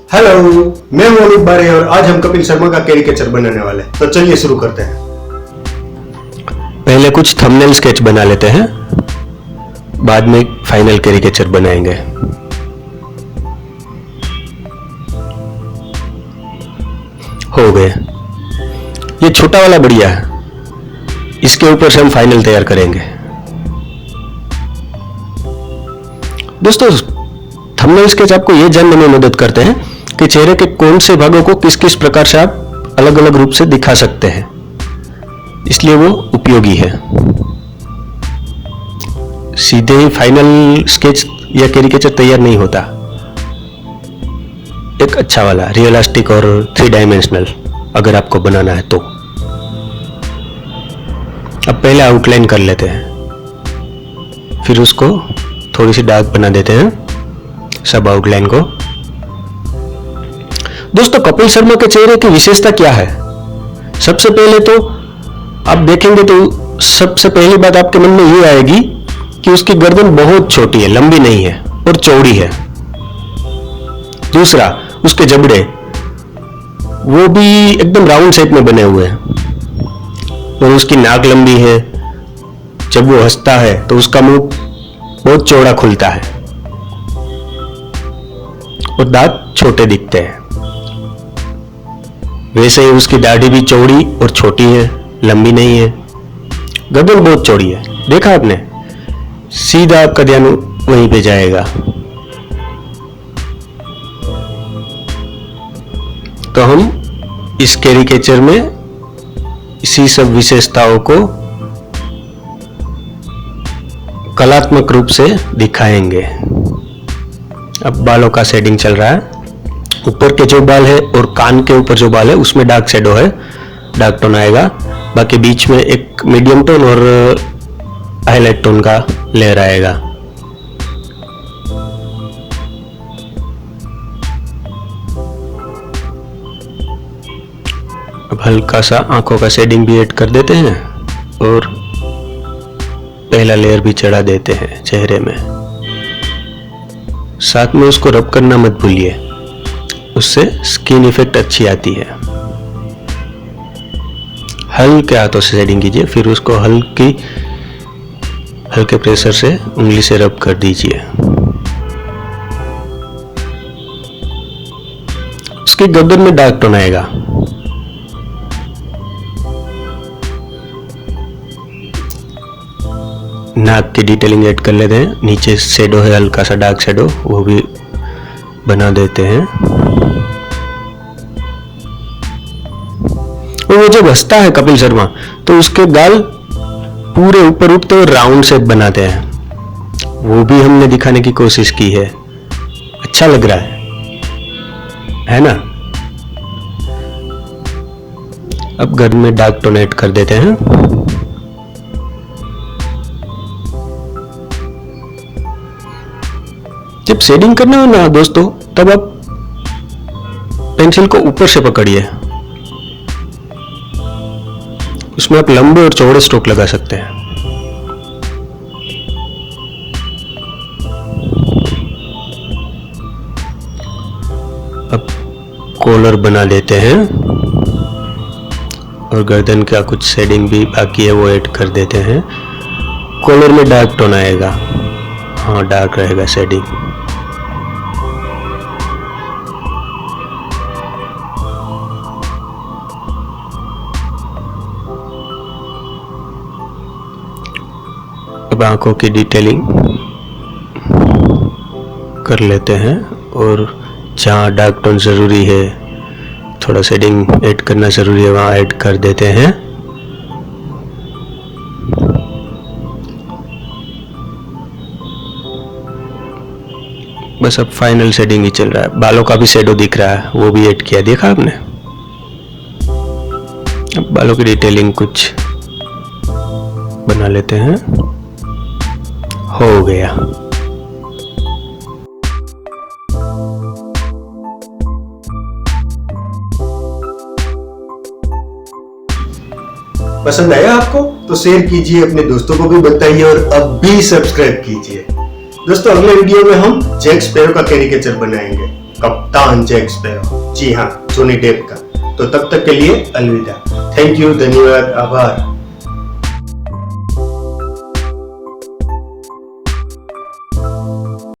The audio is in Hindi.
हेलो, मैं हूं अनूप बारे और आज हम कपिल शर्मा का कैरिकेचर बनाने वाले हैं। तो चलिए शुरू करते हैं। पहले कुछ थंबनेल स्केच बना लेते हैं, बाद में फाइनल कैरिकेचर बनाएंगे। हो गए। ये छोटा वाला बढ़िया है, इसके ऊपर से हम फाइनल तैयार करेंगे। दोस्तों, थंबनेल स्केच आपको यह जानने में मदद करते हैं कि चेहरे के कौन से भागों को किस किस प्रकार से आप अलग अलग रूप से दिखा सकते हैं, इसलिए वो उपयोगी है। सीधे ही फाइनल स्केच या कैरिकेचर तैयार नहीं होता। एक अच्छा वाला रियलिस्टिक और 3 डायमेंशनल अगर आपको बनाना है तो। अब पहले आउटलाइन कर लेते हैं, फिर उसको थोड़ी सी डार्क बना देते हैं सब आउटलाइन को। दोस्तों, कपिल शर्मा के चेहरे की विशेषता क्या है? सबसे पहले तो आप देखेंगे तो सबसे पहली बात आपके मन में ये आएगी कि उसकी गर्दन बहुत छोटी है, लंबी नहीं है और चौड़ी है। दूसरा, उसके जबड़े वो भी एकदम राउंड शेप में बने हुए हैं और उसकी नाक लंबी है। जब वो हंसता है तो उसका मुंह बहुत चौड़ा खुलता है और दांत छोटे दिखते हैं। वैसे ही उसकी दाढ़ी भी चौड़ी और छोटी है, लंबी नहीं है। गर्दन बहुत चौड़ी है, देखा आपने? सीधा आपका ध्यान वहीं पे जाएगा। तो हम इस कैरिकेचर में इसी सब विशेषताओं को कलात्मक रूप से दिखाएंगे। अब बालों का शेडिंग चल रहा है। ऊपर के जो बाल है और कान के ऊपर जो बाल है उसमें डार्क शेडो है, डार्क टोन आएगा। बाकी बीच में एक मीडियम टोन और हाईलाइट टोन का लेयर आएगा। अब हल्का सा आंखों का शेडिंग भी ऐड कर देते हैं और पहला लेयर भी चढ़ा देते हैं चेहरे में। साथ में उसको रब करना मत भूलिए, उससे स्किन इफेक्ट अच्छी आती है। हल्के हाथों से शेडिंग कीजिए, फिर उसको हल्के प्रेशर से उंगली से रब कर दीजिए। उसकी गर्दन में डार्क टोन आएगा। नाक की डिटेलिंग ऐड कर लेते हैं। नीचे शेडो है, हल्का सा डार्क शेडो, वो भी बना देते हैं। और वो जब हंसता है कपिल शर्मा तो उसके गाल पूरे ऊपर उठते हुए राउंड शेप बनाते हैं, वो भी हमने दिखाने की कोशिश की है। अच्छा लग रहा है ना? अब गर्दन में डार्क टोन ऐड कर देते हैं। जब शेडिंग करना हो ना दोस्तों, तब आप पेंसिल को ऊपर से पकड़िए, उसमें आप लंबे और चौड़े स्ट्रोक लगा सकते हैं। अब कॉलर बना देते हैं और गर्दन का कुछ शेडिंग भी बाकी है वो ऐड कर देते हैं। कॉलर में डार्क टोन आएगा, हाँ डार्क रहेगा शेडिंग। अब आंखों की डिटेलिंग कर लेते हैं और जहाँ डार्क टोन ज़रूरी है, थोड़ा शेडिंग ऐड करना ज़रूरी है, वहाँ ऐड कर देते हैं। बस अब फाइनल शेडिंग ही चल रहा है। बालों का भी शेडो दिख रहा है, वो भी ऐड किया, देखा आपने? अब बालों की डिटेलिंग कुछ बना लेते हैं। हो गया। पसंद आया आपको? तो शेयर कीजिए, अपने दोस्तों को भी बताइए और अब भी सब्सक्राइब कीजिए। दोस्तों, अगले वीडियो में हम जैक स्पैरो का कैरिकेचर बनाएंगे। कप्तान जैक स्पैरो, जी हाँ, जॉनी डेप का। तो तब तक के लिए अलविदा। थैंक यू, धन्यवाद, आभार।